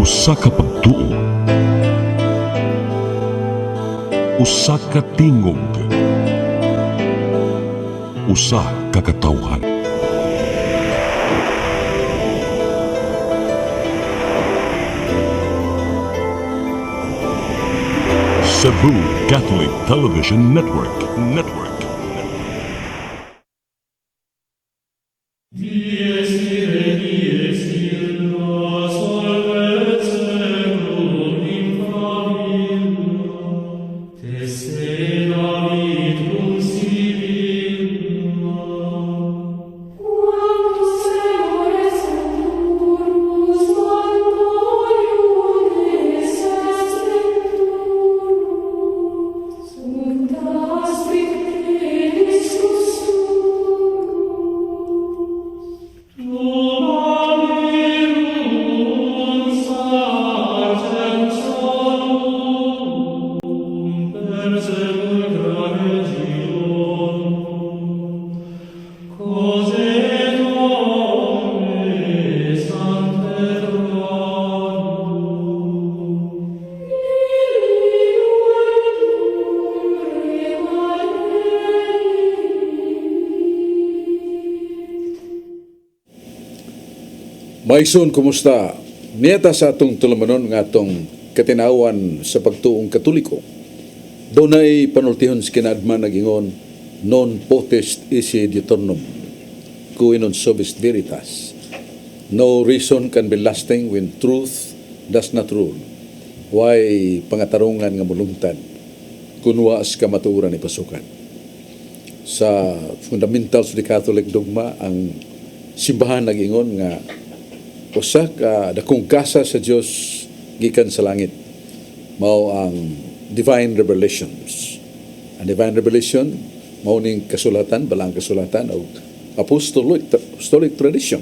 Usa ka pagtuo, usa ka tingog, usa ka katawhan. Cebu Catholic Television Network. Maison, kumusta? Niyata sa atong tulamanon nga atong katinawan sa pagtuong Katoliko. Doon ay panultihon sa kinadman nagingon, non potest esse diuturnum, cui non subest veritas. No reason can be lasting when truth does not rule. Why pangatarungan nga mulungtad, kunwaas ka matuuran ni pasukan. Sa fundamentals di Catholic dogma, ang simbahan nagingon nga usa ka dakong kasa sa Dios gikan sa langit mao ang divine revelations. Ang divine revelation mao ning kasulatan, balang kasulatan o apostolic tradition.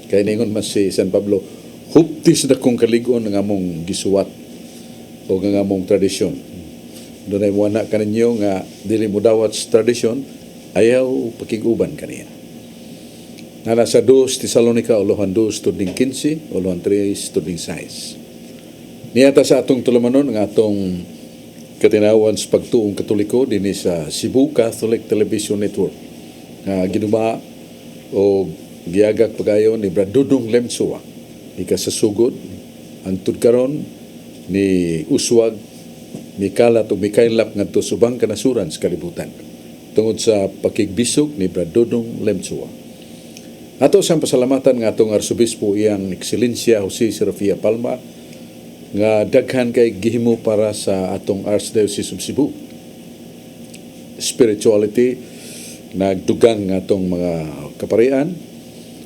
Kay ningon man si San Pablo, huptis dakong kalig-on nga among gisuwat o nga among tradisyon. Doon ay muana kaninyo nga dili mo dawat sa tradisyon, ayaw pakiguban kaniya. Na nasa 2 Tesalonica, Olohan 2, tuding 15, Olohan 3, tuding 6. Niyata sa atong tulamanon ng atong katinawan sa pagtuong Katoliko din sa Cebu Catholic Television Network. Ginuma o giagak pagayon ni Brad Dudong Lemsua. Ika sa sugod, ang tudkaron ni Uswag, Mikalat o Mikailap nga to subang kanasuran sa kalibutan. Tungod sa pakigbisog ni Brad Dudong Lemsua. Ato sa pasalamatan nga atong Arsobispo iyang Ekselensya Jose Serafia Palma nga daghan kay gihimo para sa atong Archdiocese of Cebu. Spirituality nagdugang nga atong mga kaparian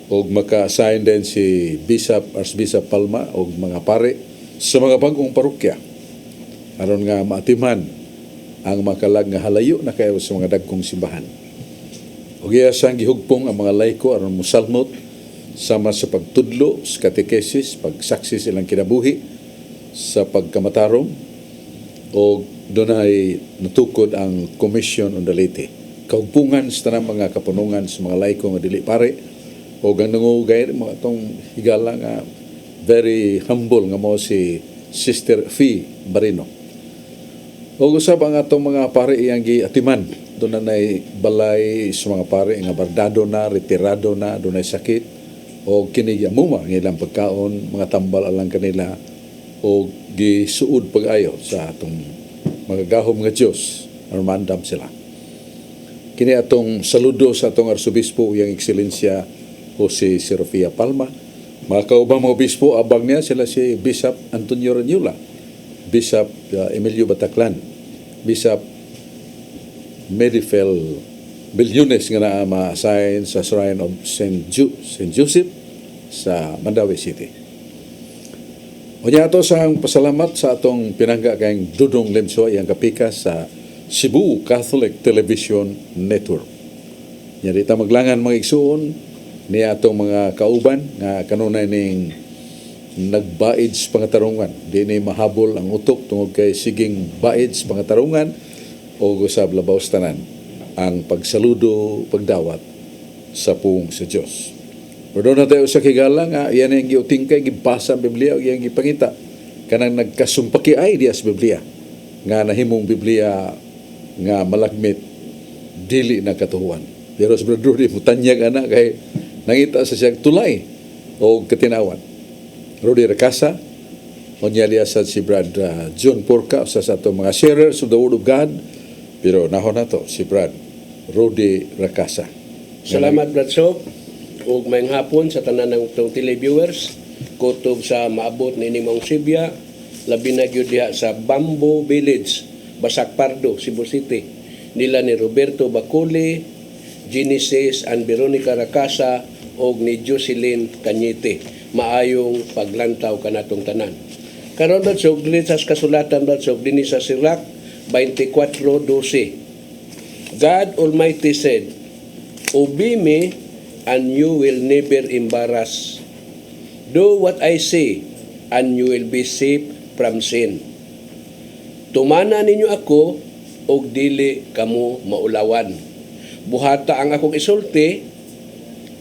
og maka-assign din si Archbishop Palma og mga pare sa mga bagong parokya aron nga maatiman ang makalag nga halayo na kayo sa mga dagkong simbahan. Og iya sang gihugpong ang mga laiko aron mosalmot sama sa pagtudlo sa katekesis, pagsaksi silang kinabuhi sa pagkamatarong o doon ay natukod ang Commission on the Laity. Kaugpungan sa tanang mga kapunungan sa mga laiko nga dili pare o ang nangugay mga itong higala nga very humble nga mo si Sister Fee Barino. O usab ang atong mga pare iyang giatiman. Doon na balay sa mga pare nga bardado na, retirado na, doon ay sakit o kinigiyamuma ng ilang pagkaon, mga tambal alang kanila o gisuod pag-ayo sa atong mga gahom nga Diyos armandam sila. Kini atong saludo sa atong Arsobispo iyang Ekselensya Jose Serafia Palma. Mga kaubang mga obispo, abang niya sila si Bishop Antonio Ranyula, Bishop Emilio Bataclan, Bishop Medifel Bilyones nga na ma-assign sa Shrine of St. Joseph sa Mandawi City. O niya ito sa pasalamat sa atong pinangga kayong Dudong Lemsua iyang kapika sa Cebu Catholic Television Network. Niya dita maglangan mga igsuon niya atong mga kauban nga kanunay ning nagbaid sa pangatarungan. Di ni mahabol ang utok tungod kay siging baid sa pangatarungan o gusab labaw tanan ang pagsaludo, pagdawat sa puong sa Diyos. Pero doon na tayo sa kigala nga, yan ang giutingkay, gibasa ang Biblia, o yan gipangita. Kanang nagkasumpaki ay diya sa Biblia. Nga nahimong Biblia nga malagmit, dili na katuhuan. Pero sa Brad Rudy, mutanyag anak kay nangita sa siyang tulay o katinawan. Rudy Racasa, Onyali asad si Brad John Porca, sa ato mga sharers of the Word of God. Pero nahon na to, si Brad Rudy Racasa. Salamat Brad Sob. Ug mayong hapon sa tanan ng itong televiewers. Kutob sa maabot ni Nimong Sibya. Labi na gyud diha sa Bamboo Village, Basak Pardo, Cebu City. Nila ni Roberto Baculi, Genesis and Veronica Racasa o ni Jocelyn Cañete. Maayong paglantaw kanatong tanan. Karon Brad Sob, dili sa kasulatan Brad Sob, dinhi sa Sirach 24:12. God Almighty said, "Obey me and you will never embarrass. Do what I say and you will be safe from sin. Tumana ninyo ako og dili kamo maulawan. Buhata ang akong isulti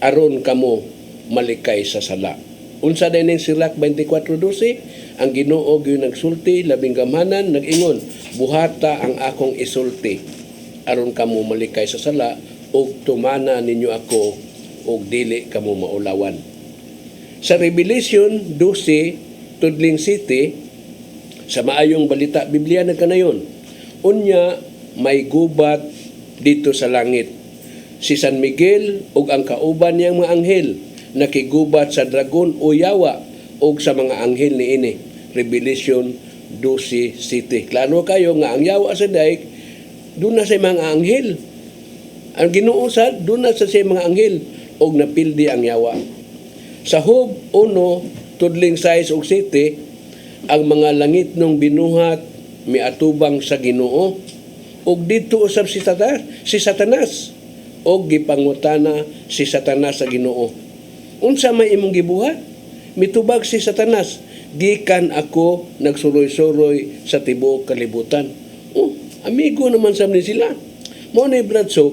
aron kamo malikay sa sala." Unsa din ning Sirach 24:12, ang Ginoo gyud nagsulti labing gamhanan nag-ingon, buhata ang akong isulti aron kamo malikay sa sala ug tumana ninyo ako ug dili kamo maulawan. Sa Revelation 12 tudling city sa maayong balita Biblia nagkanayon, unya may gubat dito sa langit. Si San Miguel ug ang kauban niyang mga anghel nakigubat sa dragon o yawa ug sa mga anghel niini. Revelation 12 city. Klaro kayo nga ang yawa sa daig doon na sa mga anghel. Ang Ginoo sa doon na sa mga anghel og napildi ang yawa. Sa Job 1 tudling 6 ug 7 ang mga langit nung binuhat miatubang sa Ginoo ug dito usab si Satanas og gipangutana si Satanas sa Ginoo. Unsa may imong gibuhat? Mitubag si Satanas, gikan ako nagsuroy-suroy sa tibuok kalibutan. Oh, amigo naman sa ni sila. Mo ni Brad Sob,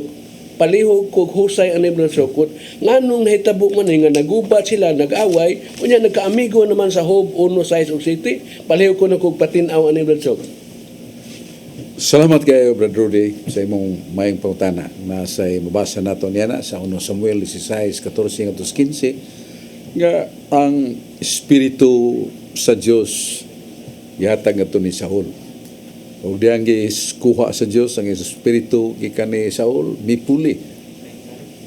palihog kog husay ani Brad Sob, nganong nahitabo man nga nagubat sila, nag-away, unya nagkaamigo naman sa Job 1:6 ug 7. Palihog ko na kog patin-aw ani Brad Sob. Salamat kayo, Brad Rudy, sa imong mayang pautana na sa mabasa nato niya na sa 1 Samuel 16:14-15 nga ang Espiritu sa Dios gihatag ngadto ni Saul. O diyang kuha sa Dios ang Espiritu gikan ni Saul, mipuli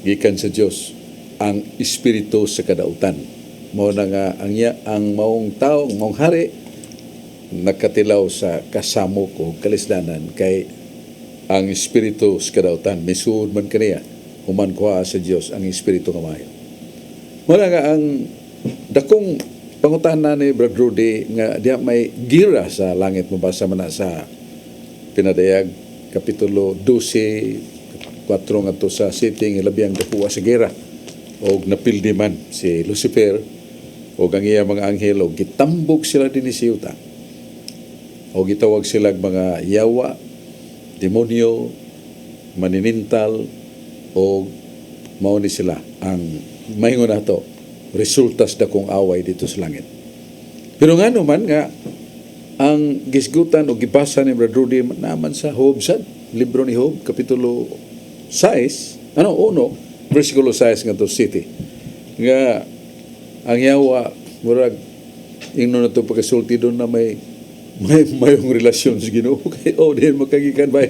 gikan sa Dios ang Espiritu sa kadautan. Mao na nga ang maong tao, maong hari nakatilaw sa kasamok o kalisdanan kay ang Espiritu sa kadautan misuod man kaniya human kuha sa Dios ang Espiritu nga maayo. Wala nga ang dakong pangutana ni Brad Rudy nga diya may gira sa langit, mabasa man na sa Pinadayag Kapitulo 12 4 ngadto sa 7 ilabiyang dakuha sa gira og napildi man si Lucifer og ang iya mga anghel og gitambok sila dinhi sa yuta. O gitawag sila mga yawa, demonyo, maninintal, o mao ni sila ang mahingon nato resultas dakong away dito sa langit. Pero nga naman nga ang gisgutan o gibasa ni Brad Rudy naman sa Job sad, libro ni Job, kapitulo 6, 1, versikulo 6 nga to city. Nga ang yawa murag ingno na to pagkasulti doon na may mayong relasyon sa Ginoo kay din makagikan ba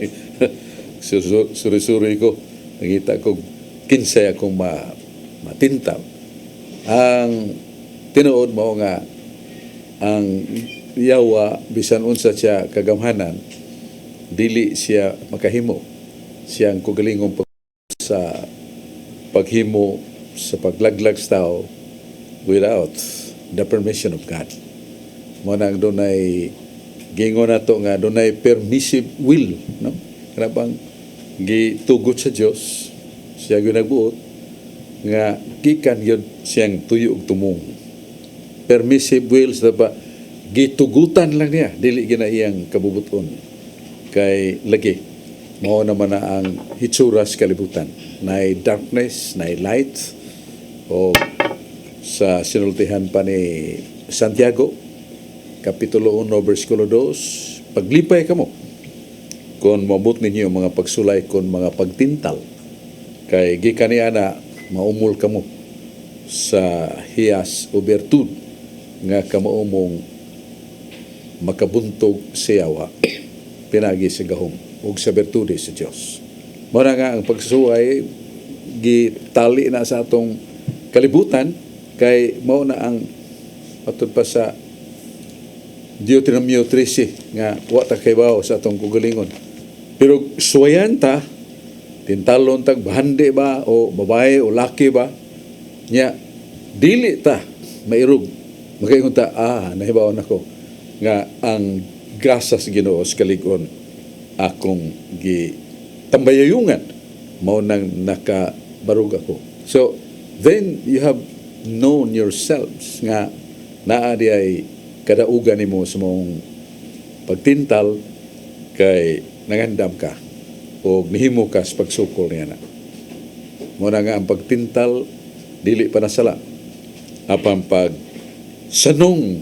suri-suri ko nakita ko kinsay akong matintaw. Ang tinuod mo nga ang yawa bisan unsa siya kagamhanan dili siya makahimo siyang kugalingong sa paghimo sa paglaglag sa tao without the permission of God. Mo nang dunay gingon nato nga dunay permissive will, no? Kanabang gitugot sa Dios siya gyud nagbuot nga gikan gyud siyang tuyo ug tumong. Permissive will sa ba gitugutan lang niya, dili gina iyang kabubuton kay lagi mao naman na ang hitsura sa kalibutan, nay darkness, nay light, o sa sinultihan pa ni Santiago, Kapitulo 1, versikulo 2, paglipay kamo kung mabut ninyo mga pagsulay kon mga pagtintal kay gikan niya na maumol kamo sa hiyas o bertud nga kamaumong makabuntog siyawa pinagi sa gahom ug sa bertude sa Dios. Mura nga ang pagsuway gitali na sa atong kalibutan kay mao na ang atud pa sa Deuteronomio 13 nga wa ta kay bawo sa atong kugalingon. Pero suwayan ta tintalon tag bahande ba o babae o laki ba nya dili ta mairog magaingon ta nahibaw nako nga ang grasa sa Ginoo sa kalig-on akong tambayayungan mao nang nakabarug ako. So then you have known yourselves nga naa di ay kadaugan nimo sa mong pagtintal kay nangandam ka o nihimo ka sa pagsukol niya na. Muna nga ang pagtintal dili pa nasala apan pag sanong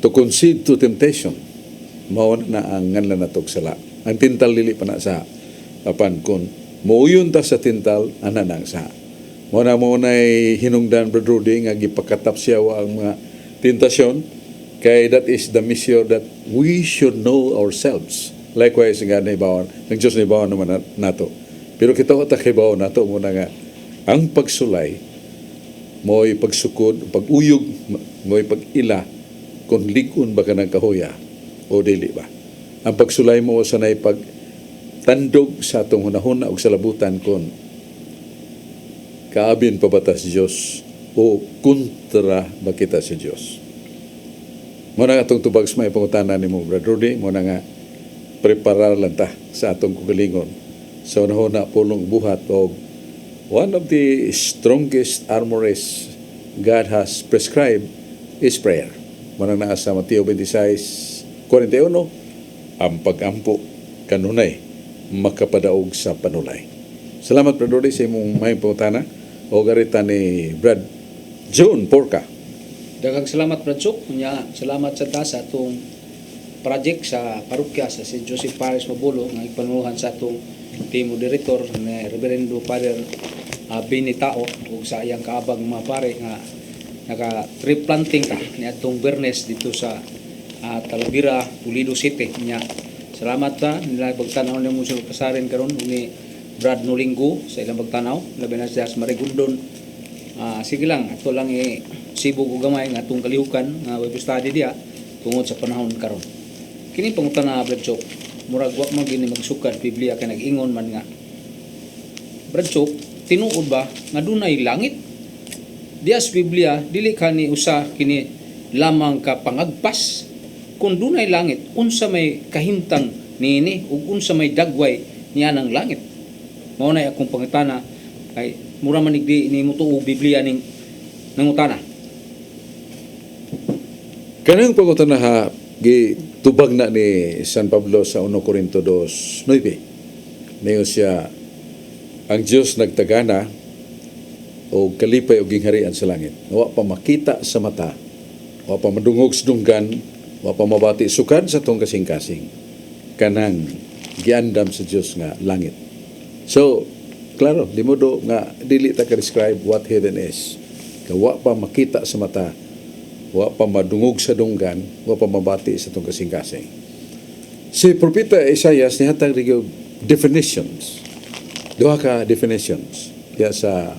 to concede to temptation mao na ang nganlan natog sala. Ang tintal dili pa na sa apan kun muuyon ta sa tintal ana nang sa muna mo na'y hinungdan Brother Rudy nga gipakatap siya ang mga tentasyon kay that is the mission that we should know ourselves. Likewise nga nahibawan ng Diyos nahibawan naman nato. Pero kita ko takibawan nato muna nga ang pagsulay mo'y pagsukod, pag-uyog mo'y pag-ila kung ligon ba ka ng kahoya o dili ba. Ang pagsulay mo sanay pagtandog sa atong hunahuna o sa labutan kung kaabin pa ba ta sa Diyos o kontra ba kita sa Diyos. Muna nga itong tubag sa may pangutanan ni mo, Brother Rudy, muna nga preparar lang ta sa atong kugalingon sa hunahuna pulong buhat o one of the strongest armores God has prescribed is prayer. Muna nga sa Mateo 26:41, ang pag-ampo kanunay makapadaog sa panulay. Salamat Brother Rudy sa imong may pangutana o garita ni Brad John Porca. Daghang salamat Brad Chuk. Salamat sa ta sa atong project sa parokya sa St. Joseph Parish Mabulo nga ipanuhan sa atong team director ni Reverendo Father Bini Tao ug sa iyang kaabang mga pare nga naka-tree planting ta ni atong Bernes dito sa Talavera, Pulido City nya. Salamat ta nila pagtanaw nimo sa kasarin karon ni Brad Nolinggo sa ilang pagtanaw labi na sa Marigundon. Sige lang ato lang sibog og gamay nga atong kalihukan nga Bible study diha tungod sa panahon karon. Kini pangutana Brad Chuk, murag wa man gini magsukad Biblia kay nag-ingon man nga Brad Chuk, tinuod ba nga dunay langit? Dias Biblia dili kani usa kini lamang ka pangagpas. Kung dunay langit, unsa may kahimtang niini ug unsa may dagway niya ng langit. Mao na akong pangutana kay mura man igdi ni mutuo Biblia ning nangutana. Kanang pangutana ha gitubag na ni San Pablo sa 1 Corinto 2:9. Mayo siya ang Dios nagtagana o kalipay o gingharian sa langit. Wa pa makita sa mata, wa pa madungog sa dunggan, wa pa mabati sukad sa tong kasing-kasing. Kanang giandam sa Dios nga langit. So, klaro, di mo do nga dili ta ka-describe what heaven is. Wa pa makita sa mata, wa pa madungog sa dunggan, wa pa mabati sa tong kasing-kasing. Si Propeta Isaias nihatag rigyo definitions. Duha ka definitions. Ya sa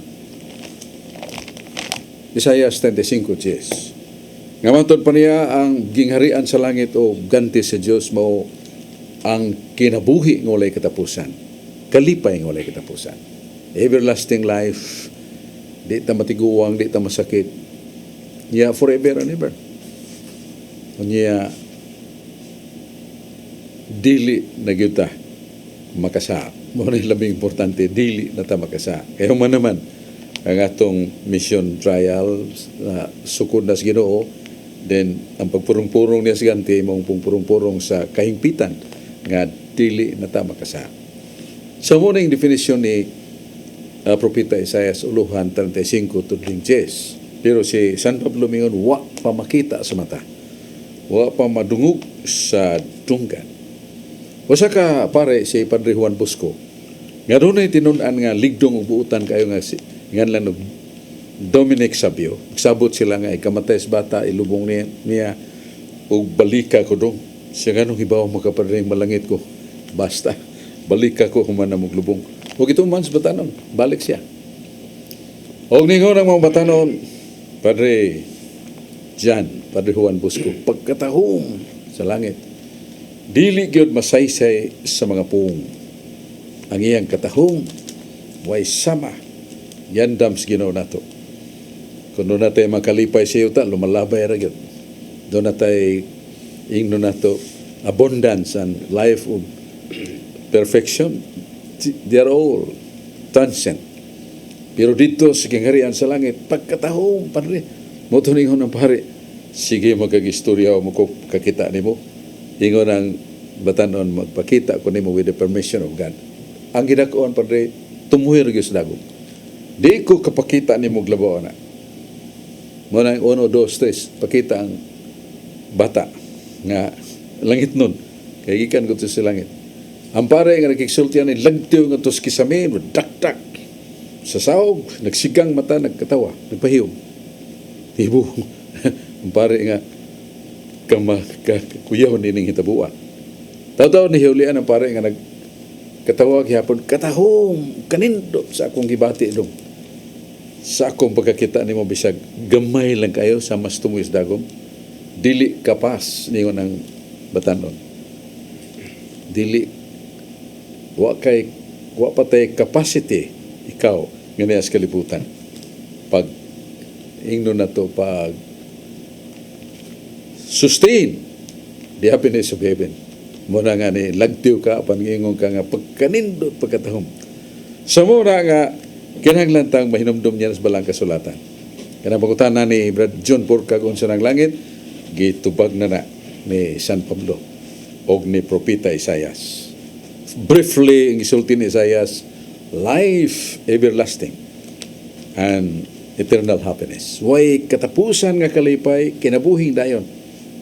Isaias 35:10. Nga matod pa niya ang gingharian sa langit o ganti sa Dios mao ang kinabuhi ng walay katapusan. Kalipay ng walay katapusan. Everlasting life. Di ta matiguang, di ta masakit. Niya forever and ever. Niya dili na gyud ta makasa. Mao ni labing importante, dili na ta makasa. Kaya man naman ang atong mission trials sukod na sa Ginoo, then ang pagpurong-purong niya sa ganti mong purong-purong sa kahingpitan nga dili na ta makasa. Sa munang definition ni Propeta Isaias uluhan 35 tudling 10 Pero si San Pablo mingon, wa pa makita sa mata. Wa pa madungog sa dunggan. Usa ka pare si Padre Juan Bosco. Nga doon ay tinunan nga ligdong ug buutan kayo nga si nganlan og Dominic Sabio. Sabot sila nga ikamatay sa bata ilubong niya ug balika ko dong. Siya ganong hibaw makapadring malangit ko. Basta balika ko humana mog lubong. Ug itong man sa batanon, balik siya. Og ningon ang mga batanon, Padre John, Padre Juan Bosco, pagkatahong sa langit, dili gyud masaysay sa mga puong. Ang iyang katahong way sama yandam sa Ginoo nato. Kung doon natin makalipay sa yuta, lumalabay ra gyud. Doon natin ingno nato abundance and life of perfection. They are all transcend. Pero dito sa kingharian sa langit, pagkatahong, Padre, mo tuningon ng pare, sige magkag-istorya o kakita ni mo. Ingon ang batanon, magpakita ko ni mo with the permission of God. Ang ginakuan, Padre, tumuhir gyud sa dagom. Di ko kapakita ni mo glabaw na. Mo nang 1, 2, 3, pakita ang bata nga langit nun. Kaya gikan ko to sa langit. Ang pare nga nagkiksultihan ni lagtiw nga tos kisamin, dak-dak. Sa saog, nagsigang mata, nagkatawa, nagpahiyom. Tibo. Ang pare nga kuyaw nining hitabuan. Taw-taw ni hiulian ang pare nga nagkatawa gihapon, katahom, kanindot sa akong gibati dong. Sa akong pagkakita nimo bisag gamay lang kayo sa mas tumoy sa dagom. Dili kapas ningon ang batanon. Dili wa patay capacity ikaw ngani as kalibutan pag ingno na to pag sustain the happiness of heaven mo na nga ni lagtiw ka pangingon ka nga pagkanindot pagkatahom sa muna nga kinahanglan tang mahinumdum niya sa balang kasulatan kanang pagutana ni Brad John Porcag unsa nang langit gitubag na ni San Pablo og ni propeta Isaias. Briefly, ang isulti ni Isaias, life everlasting and eternal happiness. Way katapusan nga kalipay, kinabuhing dayon.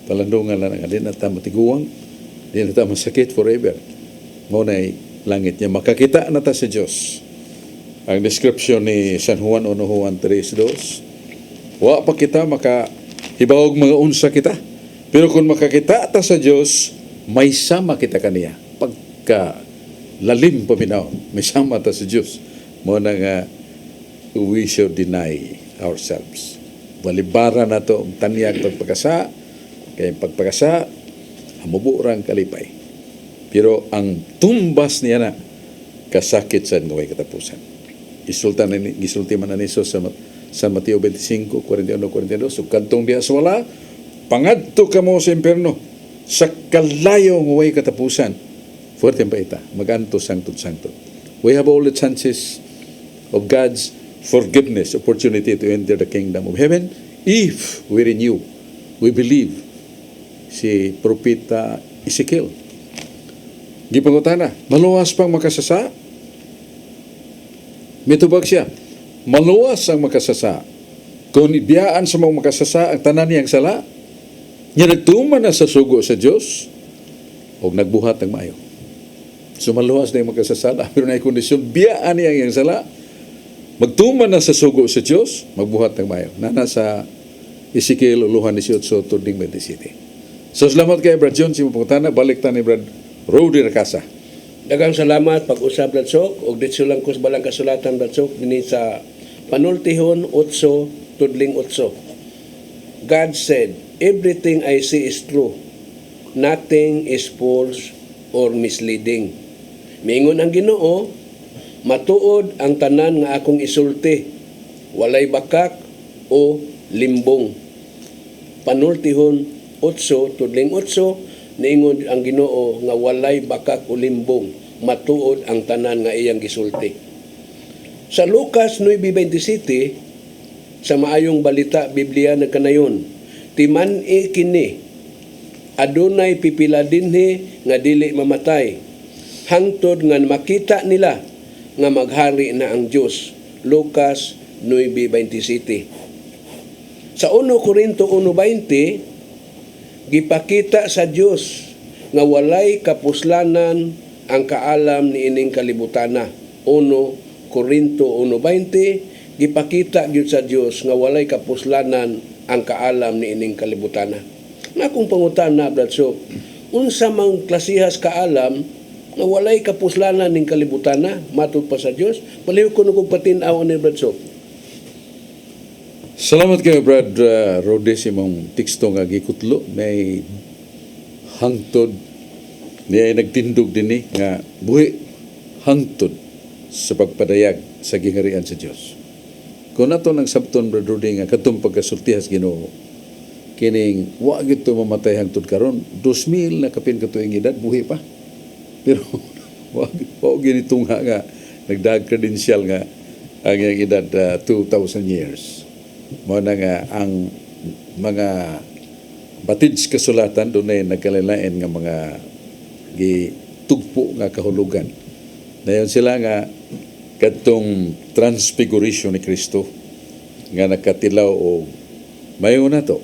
Palandungan lang nga, di na ta matiguang, di na ta masakit forever. Ngunay, langit niya, makakita na ta sa Diyos. Ang description ni San Juan 1 Juan 3:2, wa pa kita makahibawag mga unsa kita. Pero kung makakita ta sa Diyos, may sama kita kaniya. Pagka lalim paminaw, may sama ta sa Diyos. Mo na nga, we should deny ourselves. Walibara na to, ang tanyag pagpagasa, kaya pagpagasa, hamuburang kalipay. Pero ang tumbas niya na, kasakit sa ngaway katapusan. Gisulti man na niso sa San Mateo 25, 41, 42, so kantong diya sa wala, pangadto ka mo sa impyerno, sa kalayo ngaway katapusan. Fuerte pa ita, maganto sangtod-sangtod. We have all the chances of God's forgiveness, opportunity to enter the kingdom of heaven if we renew, we believe. Si Propeta Ezekiel, gipangutana, maluwas pang makasasa? Mitubag siya, maluwas ang makasasa. Kung ibiyaan sa mga makasasa ang tanan niyang sala, niya nagtuman na sa sugo sa Diyos o nagbuhat ng mayo. So maluwas na yung magkasasala. Pero na yung kondisyon, biyaan niya yung sala, magtuman na sa sugo sa Diyos, magbuhat ng mayo. Nana sa Ezekiel 18, tuding 27. So salamat kay Brad John, si Mupungtana, balik ta ni Brad Rody Rakasa. Dagang salamat pag-usap Bradsok og ditso lang ko sa balang kasulatan Bradsok dinhi sa panultihon 8 tudling 8. God said, everything I see is true. Nothing is false or misleading. Mingon ang Ginoo, matuod ang tanan nga akong isulti, walay bakak o limbong. Panultihon 8 tudling 8, niingon ang Ginoo nga walay bakak o limbong, matuod ang tanan nga iyang gisulti. Sa Lucas 9:27, sa maayong balita Biblia nagkanayon, timan-i kini, adunay pipila dinhi nga dili mamatay, hangtod nga makita nila nga maghari na ang Dios. Lucas 9:27. Sa 1 Corinto 1:20, gipakita sa Dios nga walay kapuslanan ang kaalam ni ining kalibutana. 1 Corinto 1:20, gipakita gyud sa Dios nga walay kapuslanan ang kaalam ni ining kalibutana. Nga kung pangutana, Bradso, unsa mang klasihas kaalam nga walay kapuslanan ning kalibutana matud pa sa Dios? Paliw ko kung patin-aw ni Bradso. Salamat kayo, Brad Rhodes, imong teksto nga gikutlo. May hangtod, niya nagtindog din nga buhi hangtod sa pagpadayag sa gingarian sa Dios. Kung nato nang sabton, Brad Rhodes, nga katong pagkasultihas Ginoo, kining wa gyud to mamatay hangtod karon 2000 na kapin katuig edad buhi pa. Pero wa gyud itungha nga nagdag credential nga ang iyang edad 2,000 years. Mao na nga ang mga batids kasulatan dunay nagkalain nga mga gitugpo nga kahulugan. Dayon sila nga kadtong transfiguration ni Kristo nga nakatilaw og mayo na to.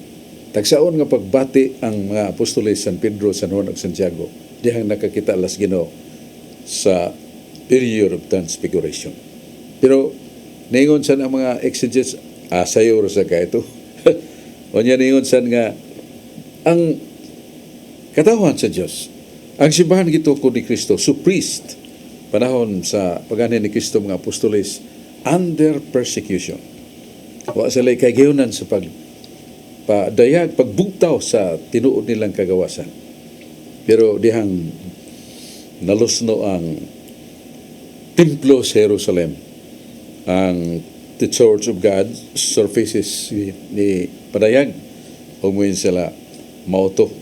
Tagsaon nga pagbati ang mga apostoles San Pedro, San Juan ug Santiago dihang nakakita alas Ginoo sa period of transfiguration. Pero ningon sa ang mga exegetes sayo sa ka ito. O niya ningon sa nga ang katawan sa Diyos, ang simbahan gito ko ni Kristo, so priest, panahon sa pagani ni Kristo mga apostoles, under persecution. Wa sila kay gayunan sa pagdayag, pagbugtaw sa tinuod nilang kagawasan. Pero dihang nalusno ang templo sa Jerusalem, ang the Church of God surfaces ni padayag o muin sila mauto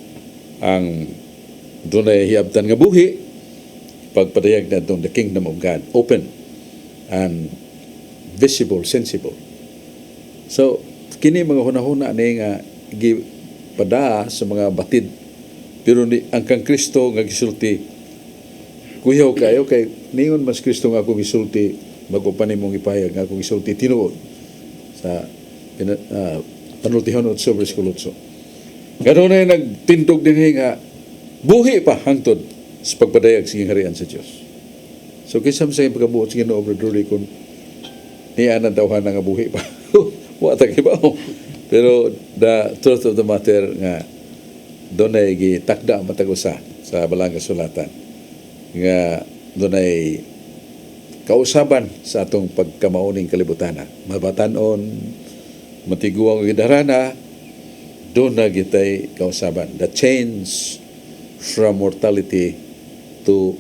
ang dunay hiyabtan nga buhi pagpadayag na the kingdom of God open and visible, sensible. So kini mga hunahuna ni nga gipada sa mga batid, pero ang kang Kristo nga gisulti kuyaw kayo kay ningon mas Kristo nga akong gisulti bago pa nimong ipahayag nga akong isulti tinuod sa panultihon at sobre skulutso. Ganoon na nagtindog din nga buhi pa hangtod sa pagpadayag sa harian sa Diyos. So kisam sa pagkabuot sa Ginoo, Brother Rudy, kung niya ang tawhan nga buhi pa. Wata kibaw. Pero the truth of the matter nga doon ay gitakda matagusa sa balang kasulatan nga doon ay kausaban sa atong pagkamauning kalibutana. Mabatanon, matiguang gidarana, doon na gitay kausaban. The change from mortality to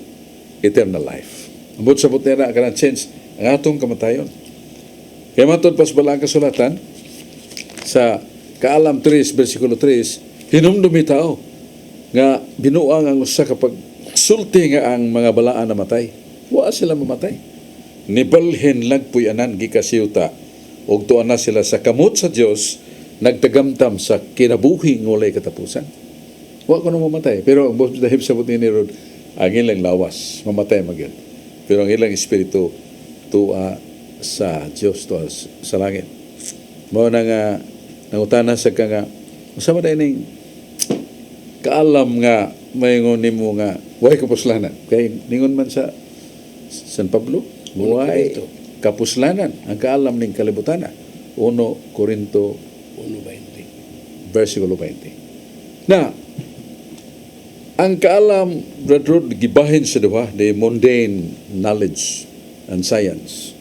eternal life. Ambot sa butera, kanang change ang atong kamatayon. Kaya matod pas balang kasulatan, sa Kaalam 3, versikulo 3, hinumdumi tao nga binuang ang usa kapag sulti nga ang mga balaan na matay. Wa sila mamatay. Nibalhin lagpuyanan gikasiyuta og tuan na sila sa kamot sa Dios nagtagamtam sa kinabuhi ng walay katapusan. Wa ko na mamatay, pero ang dahil sa buti ni Rod ang ilang lawas mamatay magyud, pero ang ilang espiritu tuwa sa Dios, tuwa sa langit. Mao na nga nangutana sa nga usama day ning kaalam nga mayngon nimo nga way kapuslanan kay ningon man sa San Pablo, way kapuslanan ang kaalam ning kalibutana. 1 Corinto 1:20. versikulo 20. Na ang kaalam, Brother Rod, gibahin sa duha, the mundane knowledge and science.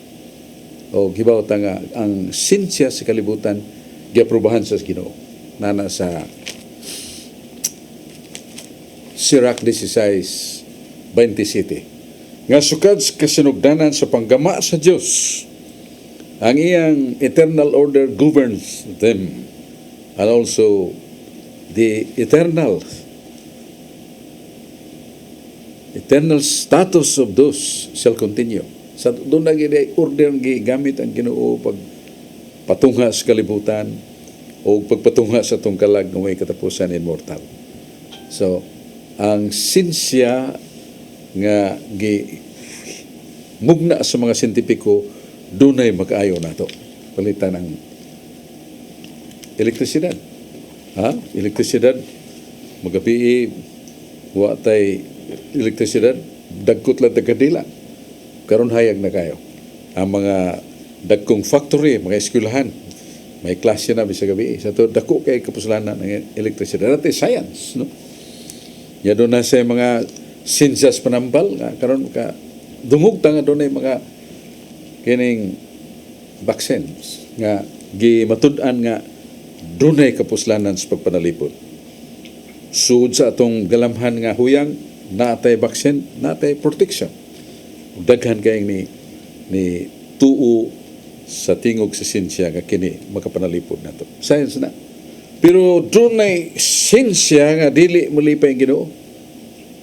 O gibaw ta nga ang sinsya sa kalibutan giaprubahan sa Ginoo. Nana sa Sirach 16:27. Nga sukad kasinugdanan sa panggama sa Dios, ang iyang eternal order governs them, and also the eternal status of those shall continue. Sa doon na order gamit ang Ginoo pag patunga sa kalibutan o pagpatunga sa itong kalag na may katapusan immortal. So, ang sinsya nga mugna sa mga sintipiko, dunay mag-ayo na to. Palitan ng elektrisidad. Elektrisidad magabi wa tay elektrisidad dagkot lang tagadila. Karon hayag na kayo. Ang mga dagkong factory, mga eskwelahan, may klase na bisa gabi. Sa to dako kay kapuslanan ng elektrisidad. Dati science, no? Ya doon na sa mga sinsas panambal nga karon ka dungog ta nga doon ay mga kining vaccines nga gimatud-an nga doon ay kapuslanan sa pagpanalipod. Sud sa atong galamhan nga huyang natay vaccine, natay protection. Daghan kay ni tuo sa tingog sa sinsya nga kini makapanalipod nato. Science na. Pero doon ay sinsya nga dili malipay ang Ginoo.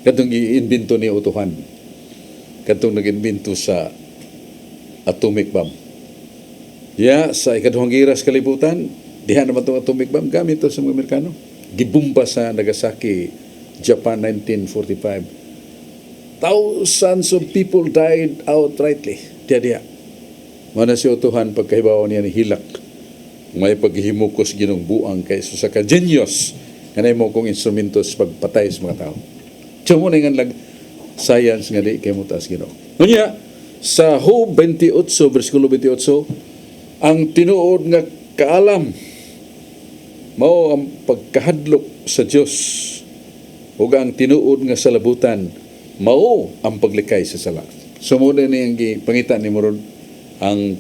Katong gi-invento ni Utuhan. Katong nag-invento sa atomic bomb. Sa ikaduhang giras kalibutan, diha naman itong atomic bomb gamit ito sa mga Amerikano. Gibumba sa Nagasaki, Japan, 1945. Thousands of people died outrightly. Diya. Mana si Utuhan pagkahibaw niya ni hilak. May paghihimukos ginong buang kay sa ka genius nga mo kong instrumento sa pagpatay sa mga tao. Tiyo mo na nga science nga di kay mo taas Ginoo. Ngunya sa Job 28 bersikulo 28 ang tinuod nga kaalam mao ang pagkahadlok sa Dios ug ang tinuod nga salabutan mao ang paglikay sa sala. Sumuna ni ang gipangita ni moron ang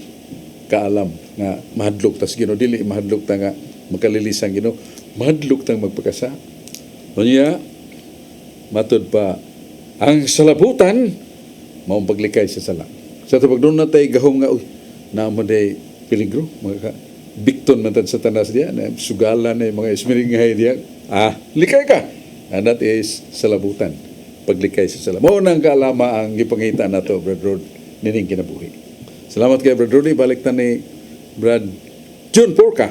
kaalam nga mahadlok tas Ginoo dili mahadlok ta nga makalilisang Ginoo mahadlok tang magpakasa. Unya matud pa ang salabutan mao paglikay sa sala. Sa tubag doon natay gahom nga naamo day peligro mga bikton man tad sa tanas diya na sugalan na mga ismiringhay diya likay ka and that is salabutan paglikay sa sala. Mao nang kaalama ang gipangita nato Brad Rod nining kinabuhi. Salamat kay Brad Rudy. Balik ta ni Brad June Porca.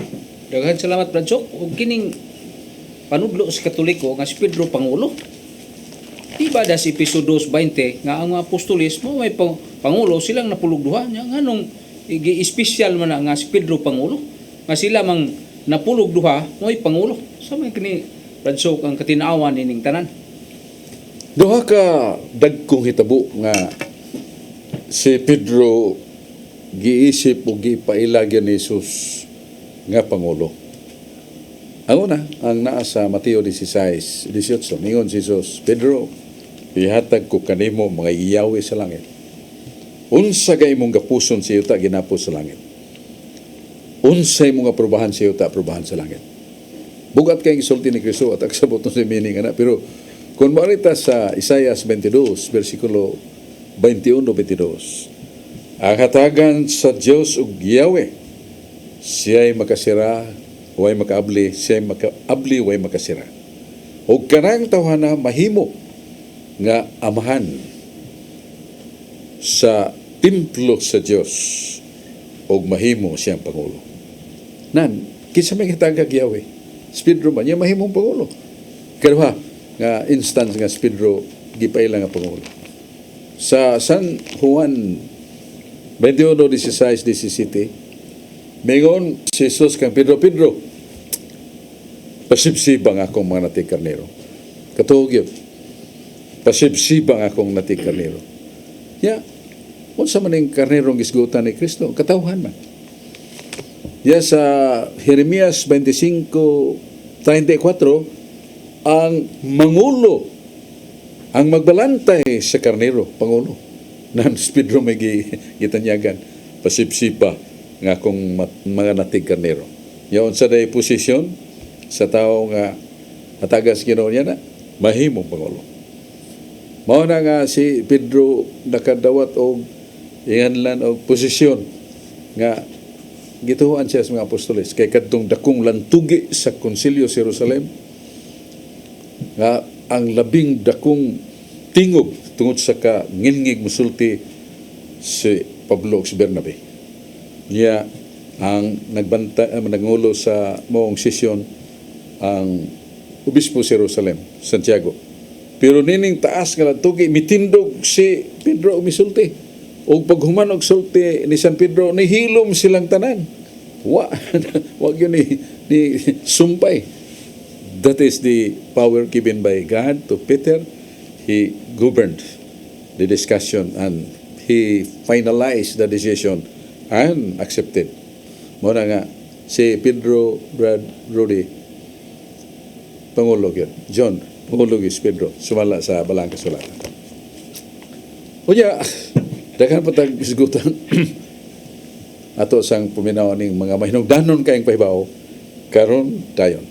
Daghan salamat Brad Chok. Ug kining panudlo sa Katoliko nga si Pedro Pangulo. Diba da si episodo 20 nga ang mga apostolis mo may pangulo silang napulog duha nya nganong gi-special man na nga si Pedro Pangulo nga sila mang napulog duha mo'y pangulo. Sa may kini Brad Chok ang katinaawan nining tanan. Duha ka dagkong hitabo nga si Pedro giisip o gipailagyan ni Jesus nga Pangulo. Ang una, ang naa sa Mateo 16:18, ningon si Jesus, Pedro, ihatag ko kanimo mga iyawi sa langit. Unsa gay mong gapuson sa yuta ginapos sa langit. Unsay mong aprobahan sa yuta aprobahan sa langit. Bugat kay gisulti ni Kristo at agsabot no sa meaning ana, pero kung marita sa Isaiah 22 bersikulo 21-22, ang hatagan sa Diyos ug Yahweh, siya'y makasira, way makaabli, siya'y makaabli, way makasira. Ug kanang tawhana mahimo nga amahan sa templo sa Diyos ug mahimo siyang Pangulo. Nan, kinsa may hatagag Yahweh? Si Pedro man, niya mahimong Pangulo. Kaduha, nga instance nga si Pedro, gipaila nga Pangulo. Sa San Juan 21:16-17, mingon si Jesus kang Pedro, pasibsibang akong mga nating karnero. Katuog yun. Pasibsibang akong nating karnero. Unsa man yung karnerong gisgutan ni Kristo? Katawhan man. Sa Jeremias 25:34, ang mangulo, ang magbalantay sa karnero, Pangulo. Nan Pedro may gitanyagan pasipsipa nga kung mga natig karnero. Yaon sa day posisyon sa tao nga hatagas Ginoo niya na mahimong Pangulo. Mao na nga si Pedro nakadawat og ihanlan og posisyon nga gituhuan siya sa mga apostoles kay kadtong dakong lantugi sa Konsilyo sa Jerusalem nga ang labing dakong tingog tungod sa ngingig musulti si Pablo ug si Bernabe. Niya ang nagngulo sa moong sesyon ang obispo sa Jerusalem, Santiago. Pero nining taas nga lantugi mitindog si Pedro og misulti. Og paghuman og sulti ni San Pedro nihilom silang tanan. Wa yun ni ni sumpay. That is the power given by God to Peter. He governed the discussion and he finalized the decision and accepted. Muna nga, si Pedro, Brad, Rudy, Pangulo yun. John, Pangulo is Pedro, sumala sa balang kasulatan. Unya, dagan patag isgutan ato sang puminaw ning mga mahinungdanon kayong pahibaw karon dayon.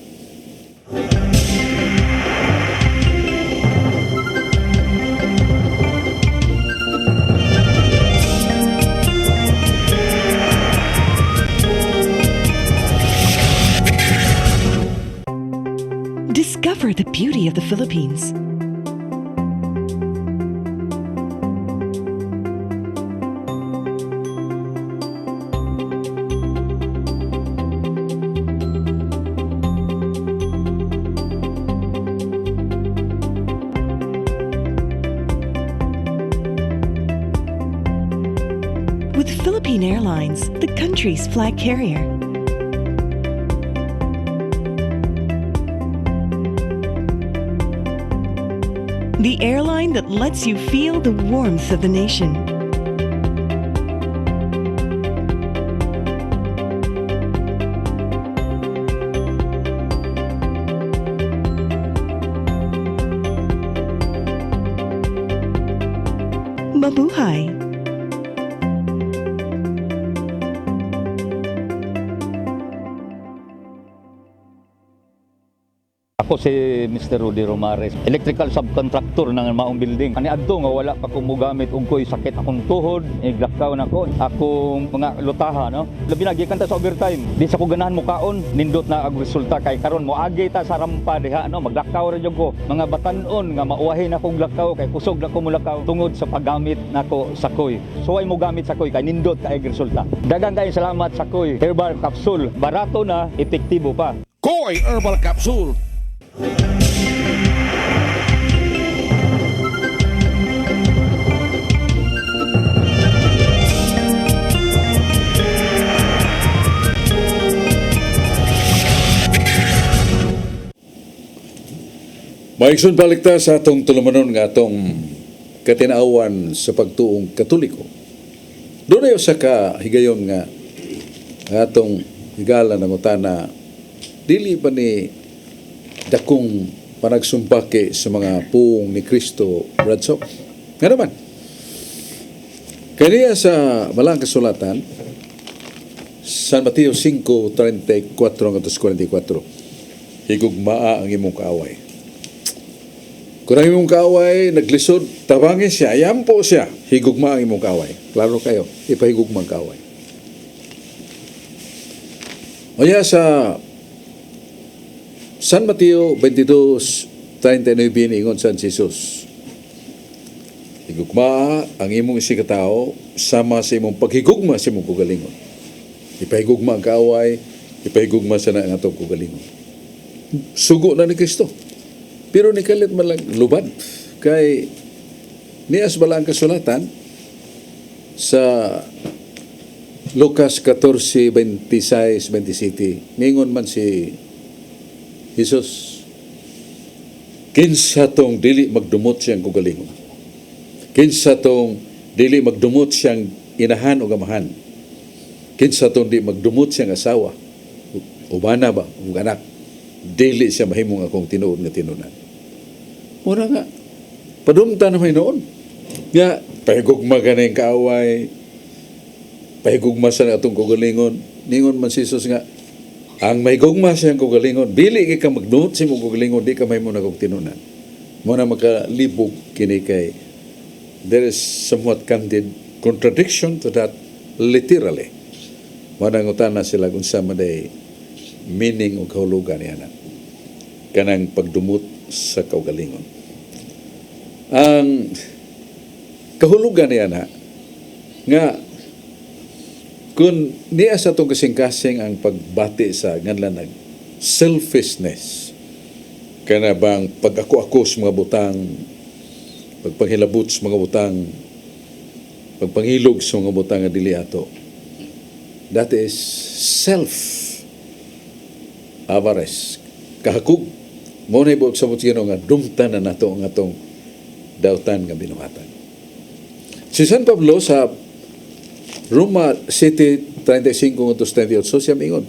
Discover the beauty of the Philippines. With Philippine Airlines, the country's flag carrier. The airline that lets you feel the warmth of the nation. Mabuhay! Ako si Mr. Rudy Romares, electrical subcontractor ng maong building. Ani adto nga wala pa ko mogamit og ko'y sakit akong tuhod, iglakaw na ko. Akong mga lutaha, no? Labi na gikan ta sa overtime. Di sa ko ganahan mo kaon, nindot na ang resulta kay karon mo agi ta sa rampa diha, no? Maglakaw ra jud ko. Mga batan-on nga mauwahin ako og lakaw kay kusog na ko mulakaw tungod sa paggamit nako sa koy. So ay mo gamit sa koy kay nindot kay resulta. Daghang kay salamat sa koy. Herbal capsule, barato na, epektibo pa. Koy Herbal Capsule. Maigsoon palikta sa atong tulumanon nga atong katinaawan sa pagtuong Katoliko. Doon ay usa ka higayon nga atong higala ng utana dili pa ni dakong panagsumpake sa mga puong ni Kristo Bradsok. Nga naman, kaniya sa balang kasulatan, San Mateo 5:34-44, higugmaa ang imong kaaway. Kung ang imong kaaway naglisod, tabangin siya, yampo siya, higugma ang imong kaaway. Klaro kayo, ipahigugma ang kaaway. O sa San Mateo 22:39 ingon San Jesus, higugma ang imong isikatao sama sa imong paghigugma sa imong kugalingon. Ipahigugma ang kaaway, ipahigugma sa na ang atong kugalingon. Sugo na ni Kristo. Pero ni kalit man lang lubad kay nias bala ang kasulatan sa Lucas 14:26-27 ningon man si Jesus, kinsa tong dili magdumot siyang kugalingon, kinsa tong dili magdumot siyang inahan o gamahan, kinsa tong di magdumot siyang asawa o bana ba o anak, dili siya mahimong akong tinuod nga tinunan. Muna nga, padumta na may noon. Nga, pahigugma ka na yung kaaway, pahigugma sa atong kugalingon. Ningon man si Jesus nga, ang may gugma siyang kugalingon, dili ka magdumot si mong kugalingon, di ka may muna kong tinunan. Muna makalibog kini kay, there is somewhat candid contradiction to that literally. Muna ngutana sila kung sa maday meaning o kahulugan niya na kanang pagdumot sa kaugalingon. Ang kahulugan niya na nga kung niya sa itong kasing-kasing ang pagbati sa nganlan ng selfishness, kana bang pag-ako-ako sa mga butang, pagpanghilabot sa mga butang, pagpanghilog sa mga butang nga dili ato, that is self. Alvarez kahakog mo na ibog sa Ginoo nga dumtan na nato ang atong dautan nga binuhatan. Si San Pablo sa Roma City 35-38 siya mingon,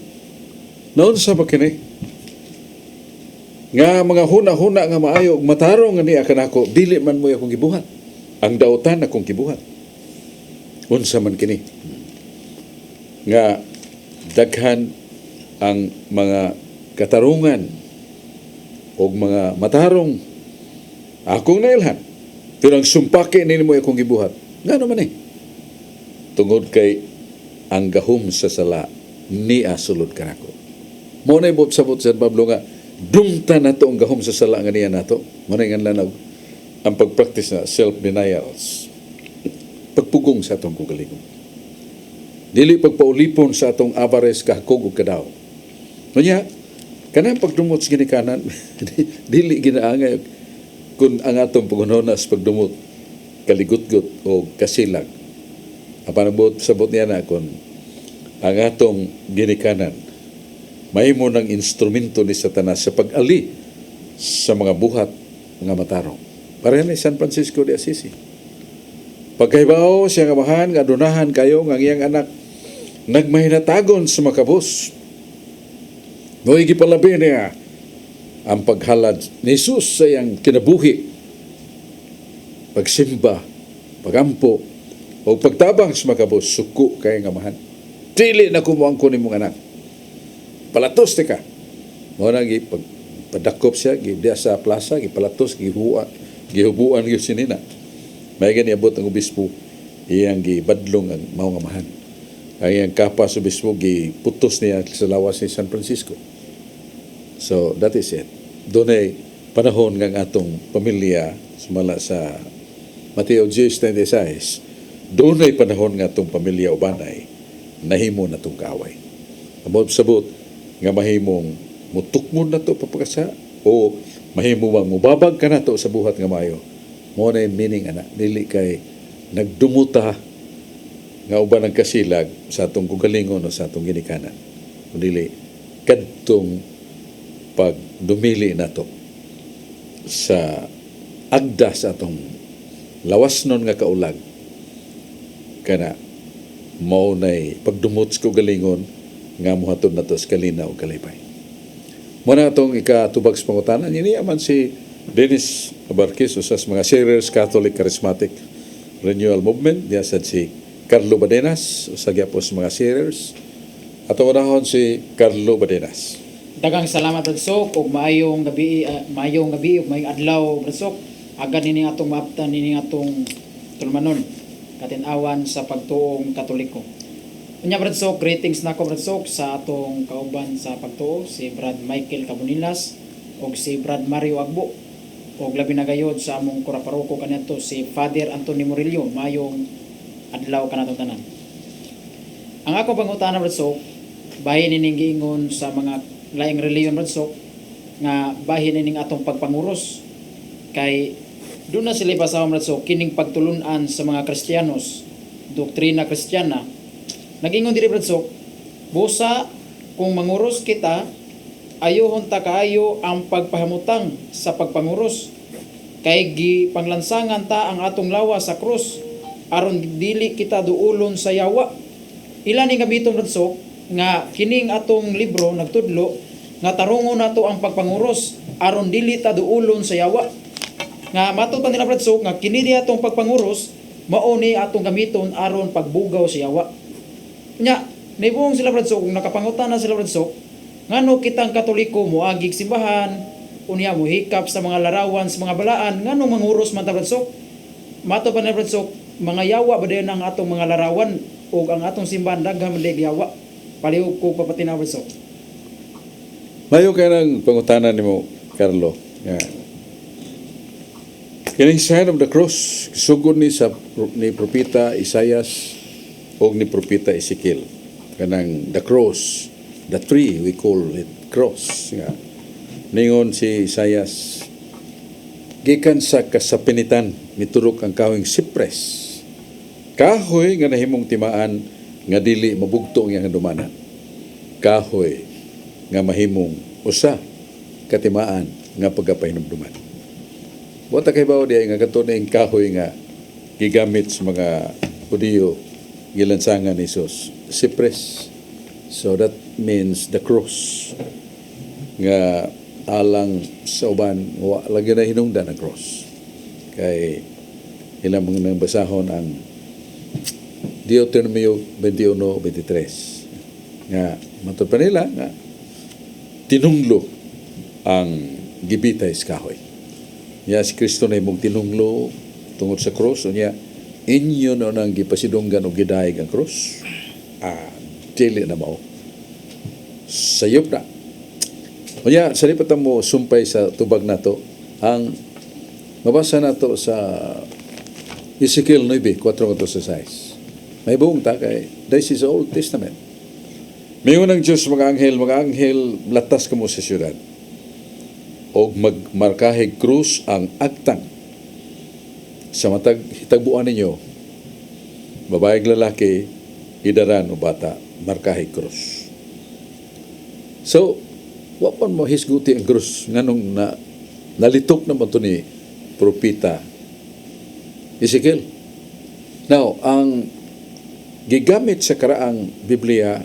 noon sa makini nga mga huna-huna nga maayo ug matarong nga niya kanako, dili man mo akong gibuhat, ang dautan akong gibuhat. Unsa man kini nga daghan ang mga katarungan o mga matarong akong nailhan, pero ang sumpaki nimo akong gibuhat nga naman tungod kay ang gahom sa sala niya sulod kanako. Mo na ibot sabot sa Pablo nga dumta na to ang gahom sa sala nga niya nato. Mo na nga lanaw ang pagpractice na self-denials, pagpugong sa atong kugalingon, dili pagpaulipon sa atong Alvarez kahakog ug kadaw. Unya kanang pagdumot sa ginikanan dili ginaangay kung ang atong pagunonas pagdumot kaligut-gut o kasilag. Apanabot sabot niya na kung ang atong ginikanan mahimo ng instrumento ni Satanas sa pag-ali sa mga buhat nga matarong. Pareha ni San Francisco de Assisi. Pagkaibaw siya nga mahan nga adunahan kayo nga iyang anak nagmahinatagon sa makabos. Noy gipalabi niya ang paghalad ni Jesus sa iyang kinabuhi, pagsimba, pagampo, o pagtabang sa makabos, suko kaya nga mahan. Dili na kumuang ko ni mong anak. Palatos ka. Mo na padakop siya, gidiya sa plaza, gipalatos, gihubuan yung sinina. May ganiabot ang obispo, iyang gibadlong ang mao nga mahan. Ang iyang kapas obispo, giputos niya sa lawas ni San Francisco. So, that is it. Doon ay panahon ng atong pamilya, sumala sa Mateo 10:36, doon ay panahon ng atong pamilya ubanay, nahimo na itong kaaway. Amod sabot, nga mahimong mutukmon na ito papakasa, o mahimo bang mubabag ka na ito sa buhat nga mayo. Mo na yung meaning, anak, dili kay nagdumuta nga uban ang kasilag sa atong kugalingon o sa atong ginikanan. Dili, kadtong pagdumili na to sa agda sa atong lawas nun nga kaulag, kana mao nay pagdumot sa kugalingon nga muhatod na to sa kalinaw o kalipay. Muna itong ikatubag sa pangutanan, yiniyaman si Dennis Abarquez sa mga Sharers Catholic Charismatic Renewal Movement, diya sad si Carlo Badenas sa gyapos mga Sharers, at unahon si Carlo Badenas. Dagang salamat Bradsok ug maayong gabi ug maayong adlaw Bradsok. Agad nini atong maaptan nini atong tulmanon katinawan sa pagtuong Katoliko. Unya Bradsok, greetings nako Bradsok sa atong kauban sa pagtuo, si Brad Michael Cabonilas ug si Brad Mario Agbo, ug labi na gayod sa among kuraparoko kaniadto si Father Antonio Murillo. Maayong adlaw kanatong tanan. Ang ako pangutana Bradsok, bahin nining giingon sa mga laing reliyon Bradsok nga bahin ning atong pagpanguros kay doon na sila pasahom Bradsok kining pagtulunan sa mga Kristiyanos, doktrina Kristiyana. Nagingon diri Bradsok, busa kung manguros kita, ayohon ta kaayo ang pagpahamutang sa pagpanguros kay gipanglansangan ta ang atong lawas sa krus aron dili kita duulon sa yawa. Ilan ni gabiton Bradsok nga kining atong libro nagtudlo nga tarungon nato ang pagpanguros aron dili ta duulon sa yawa. Nga matud pa nila Bradsok nga kini diha atong pagpanguros mao ni atong gamiton aron pagbugaw sa yawa. Nya nibuong sila Bradsok kung nakapangutan na sila Bradsok ngano kitang Katoliko moagig simbahan unya mo hikap sa mga larawan sa mga balaan ngano manguros man ta Bradsok. Matud pa nila Bradsok mga yawa ba din ang atong mga larawan o ang atong simbahan daghan man din yawa. Palihog ko papatinaw Bradsok. Mayo kaya ng pangutanan ni mo, Carlo. Kining sign of the cross, sugod ni Propeta Isaias o ni Propeta Ezekiel. Kanang the cross, the tree, we call it cross. Ningon si Isaias, gikan sa kasapinitan, miturok ang kawing sipres. Kahoy nga nahimong timaan, nga dili mabugto ang iyang dumanan. Kahoy nga mahimong usa katimaan nga pagkapahinumduman. Wata kay bawo diay nga katunay kahoy nga gigamit sa mga Hudiyo gilansangan ni Jesus, cypress. So that means the cross nga alang sa uban wa lagi na hinungdan ang cross. Kay ilang mga basahon ang Deuteronomio 21:23 nga matod pa nila nga tinunglo ang gibitay sa kahoy. Ya si Kristo na imong tinunglo tungod sa cross unya inyo na nang gipasidunggan og gidayeg ang cross. Dili na mao. Sayop na. Unya sa lipat mo sumpay sa tubag nato ang mabasa nato sa Ezekiel 9:4-6. May buong ta kay this is Old Testament. May unang Diyos mga anghel latas kamo sa syudad. O magmarkahig krus ang agtang sa matag hitagbuan ninyo, babaeng lalaki, idaran o bata, markahig krus. So, wapan mo hisguti ang krus nganong nalitok naman ito ni propita Ezekiel. Now, ang gigamit sa karaang Biblia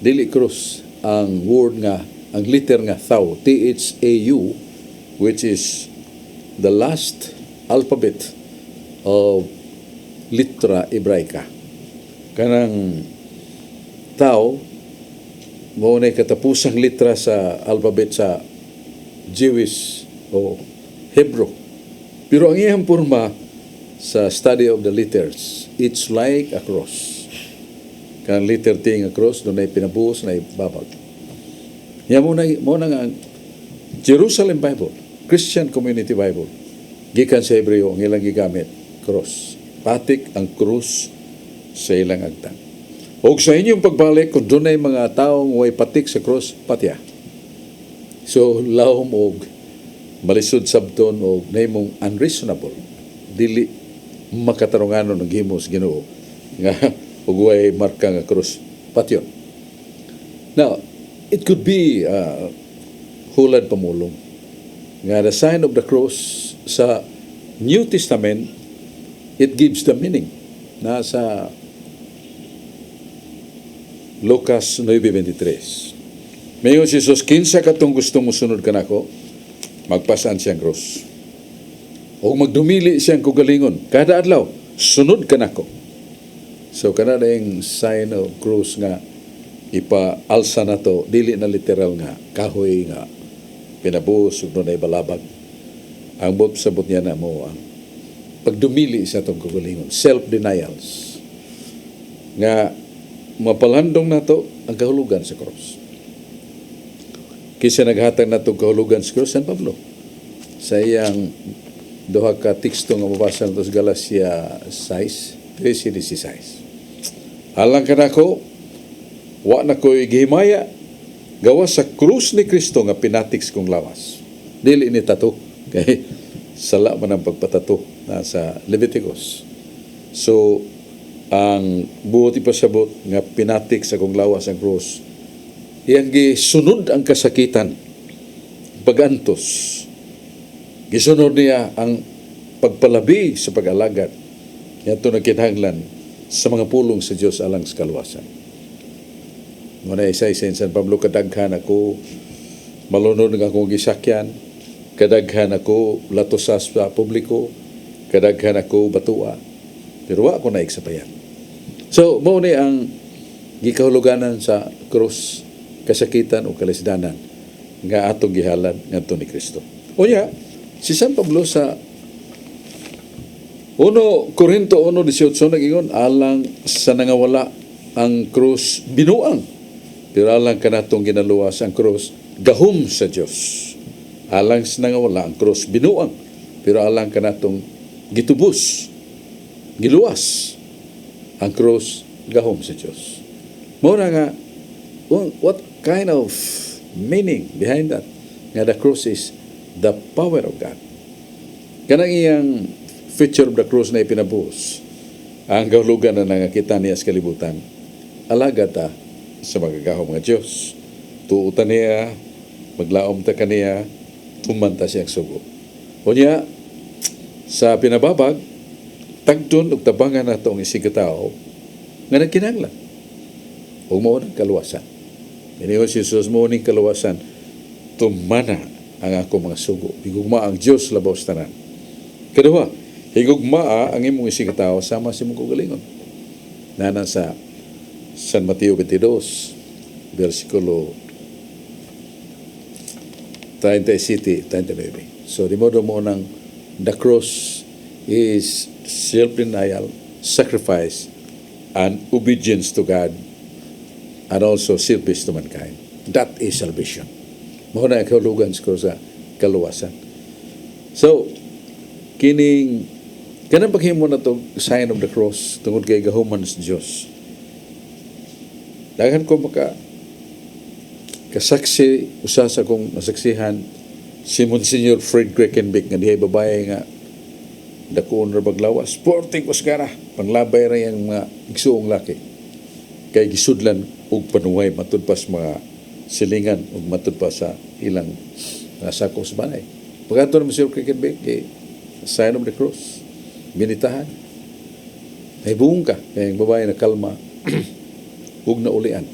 dili krus ang word nga ang letter nga thau, T-H-A-U, which is the last alphabet of litra Hebraica. Kanang tau mo na katapusang litra sa alphabet sa Jewish o Hebrew. Pero ang iyang porma sa study of the letters, it's like a cross. Kanang letter T nga cross, doon ay pinabuhos na ibabag. Yan mo na nga Jerusalem Bible, Christian Community Bible, gikan sa Hebreo, ang ilang gigamit, cross. Patik ang krus sa ilang agtang. O sa inyong pagbalik, kung doon ay mga taong way patik sa cross, patya. So, lahom og malisod sabton og naimong unreasonable. Dili makatarunganon ng himos Ginoo nga og way marka nga cross, patyon. Now, it could be hulad pamulong. Nga the sign of the cross sa New Testament, it gives the meaning. Nasa Lucas 9:23. Mayon si Jesus, kinsa katong gusto mo sunod kanako, magpasaan siyang cross. O magdumili siyang kugalingon, kada adlaw, sunod kanako. So kanada yung sign of cross nga ipaalsa na to, dili na literal nga kahoy nga pinabuhos ug dunay balabag. Ang bot sabot niya na mo ang pagdumili sa itong kagalingon, self-denials nga mapalandong na to ang kahulugan sa cross. Kisa naghatag na itong kahulugan sa cross, San Pablo sa iyang duha ka teksto nga mabasa nato sa Galacia 6:13-16. Alang ka na ko, wa na ko'y gihimaya gawas sa krus ni Kristo nga pinatik kong lawas. Dili ni tato. Kay sala man ang pagpatato na sa Leviticus. So, ang buot ipasabot nga pinatik sa kong lawas ang krus, iyang gisunod ang kasakitan, pagantos. Gisunod niya ang pagpalabi sa pag-alagad. Yan ito nagkinahanglan sa mga pulong sa Diyos alang sa kaluwasan. Muna isa San Pablo, kadaghan ako malunod nga akong gisakyan, kadaghan ako latosas sa publiko, kadaghan ako batua, pero wa ako naiksapayan. So, muna ang gikahuluganan sa krus, kasakitan o kalisdanan nga atong gihalad ngadto ni Kristo. Unya, si San Pablo sa 1 Korinto 1:18 nagingon, alang sa nangawala ang krus binuang, pero alang kanatong ginaluwas ang krus gahom sa Dios. Alang sa nangawala ang krus binuang, pero alang kanatong gitubos, giluwas ang krus gahom sa Dios. Mao na nga, what kind of meaning behind that? Nga the cross is the power of God. Kanang iyang feature of the cross na ipinabuhos, ang kahulugan na nangakita niya sa kalibutan, alaga ta sa magagahom nga Diyos. tuutan niya, maglaom ta kaniya, tumanta siyang sugo. O niya, sa pinababag, tagdon ug tabangan na itong isigataw nga nagkinanglan. Huwag mo ng kaluwasan. Iniwan si Jesus mo ng kaluwasan, tumana ang ako mga sugo. Higugma ang Diyos labaw sa tanan. Kadua, higugma ang imong isigataw sama si mong kugalingon. Nana sa San Mateo 22, versikulo 37-39. So, di modo mo ng the cross is self-denial, sacrifice, and obedience to God, and also service to mankind. That is salvation. Mao na ang kahulugan sa kaluwasan. So, kanang paghimo na to sign of the cross tungod kay gahuman sa Dios. Daghan ko kasaksi usa sa kong nasaksihan si Monsignor Fred Quickenbeck nga dihay babae nga dakuon ra baglawas sporting usgara panglabay ra yang mga igsuong laki kay gisudlan og panuway matud pas mga silingan ug matud pa sa ilang sakos banay pagkato ni Monsignor Quickenbeck kay sign of the cross binitahan ay buong ka kay babae na kalma ug naulian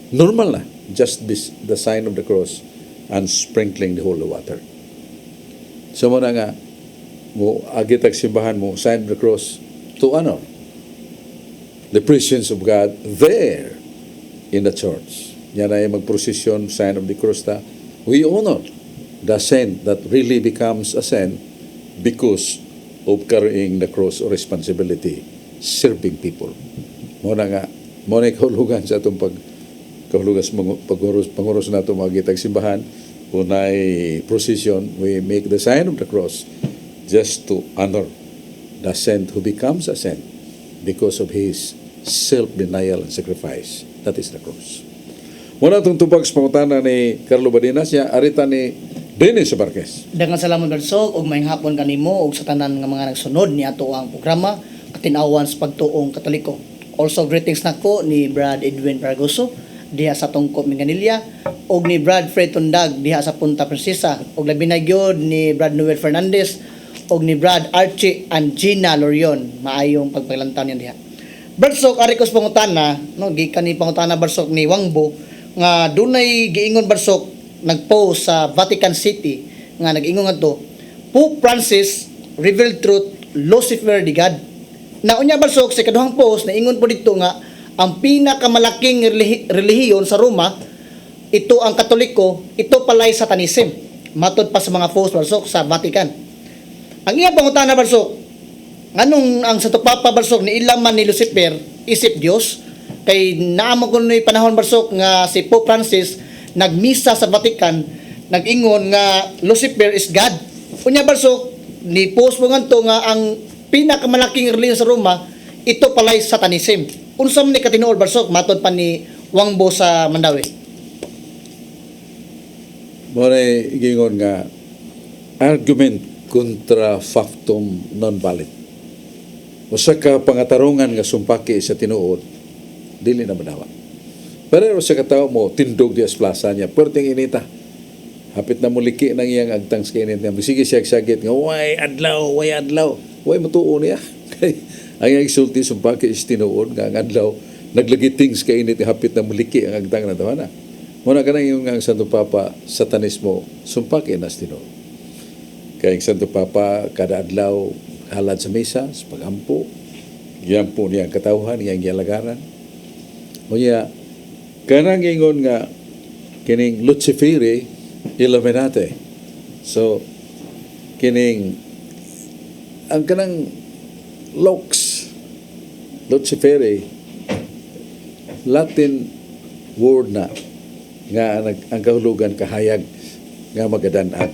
normal na just the sign of the cross and sprinkling the holy water. So mo na nga, mo agitag simbahan mo, sign of the cross, to honor the presence of God there in the church. Yan ay magprosesyon, sign of the cross ta. We honor the saint that really becomes a saint because of carrying the cross or responsibility, serving people. Mo na nga, mo na kahulugan sa itong kahulugas panguros nato magitag simbahan unay procession we make the sign of the cross just to honor the saint who becomes a saint because of his self-denial and sacrifice. That is the cross. Muna itong tubag sa pangutana ni Carlo Badinas niya arita ni Dennis Barquez. Daghang salamat Barsog ug maayong hapon kanimo ug sa tanan nga mga nagsunod ni ato ang programa Katinawan sa Pagtuong Katoliko. Also greetings nako ni Brad Edwin Paragoso diha sa Tungkop Minganilla og ni Brad Fred Tundag diha sa Punta Princesa og labi na gyud ni Brad Noel Fernandez og ni Brad Archie and Gina Lorion. Maayong pagpaglantaw niya diha. Barsok ari ko sa pangutana no gikan ni pangutana Barsok ni Wangbo nga dunay giingon Barsok nagpost sa Vatican City nga nag-ingon ngadto Pope Francis revealed truth Lucifer the God. Na unya Barsok sa kaduhang post na ingon po dito nga ang pinakamalaking relihiyon sa Roma, ito ang Katoliko, ito pala'y Satanism. Matod pa sa mga post Barsok sa Vatican. Ang iya pangutana Barsok, anong ang Santo Papa Barsok ni ilaman ni Lucifer isip Dios kay naamo ko ni panahon Barsok nga si Pope Francis nagmisa sa Vatican nag-ingon nga Lucifer is God. Unya Barsok ni post mo ngadto nga ang pinakamalaking relihiyon sa Roma ito pala'y Satanism. Unsa man ni katinuod Barsok matod pa ni Wangbo sa Mandawi. Moray gingon nga argument kontra factum non valid. Usa ka pangatarungan nga sumpaki sa tinuod dili na manawa. Pero sa katawo mo tindog di plaza niya perting inita. Hapit na muliki nang iyang agtang sa init niya. Sige siya sagit nga way adlaw, way matuo niya. Ang isulti sumpaki is tinuod nga ang adlaw naglagitings ka init hapit na muliki ang agtang na tawana. Muna ka na yung ang Santo Papa satanismo sumpaki nas tinuod. Kaya ang Santo Papa kada adlaw halad sa misa sa pagampo giyampo niya ang katawhan niyang giyalagaran. Unya kanang ingon nga kining Luciferi Illuminati. So kining ang kanang Luciferi Latin word na nga ang kahulugan kahayag nga magadan-an.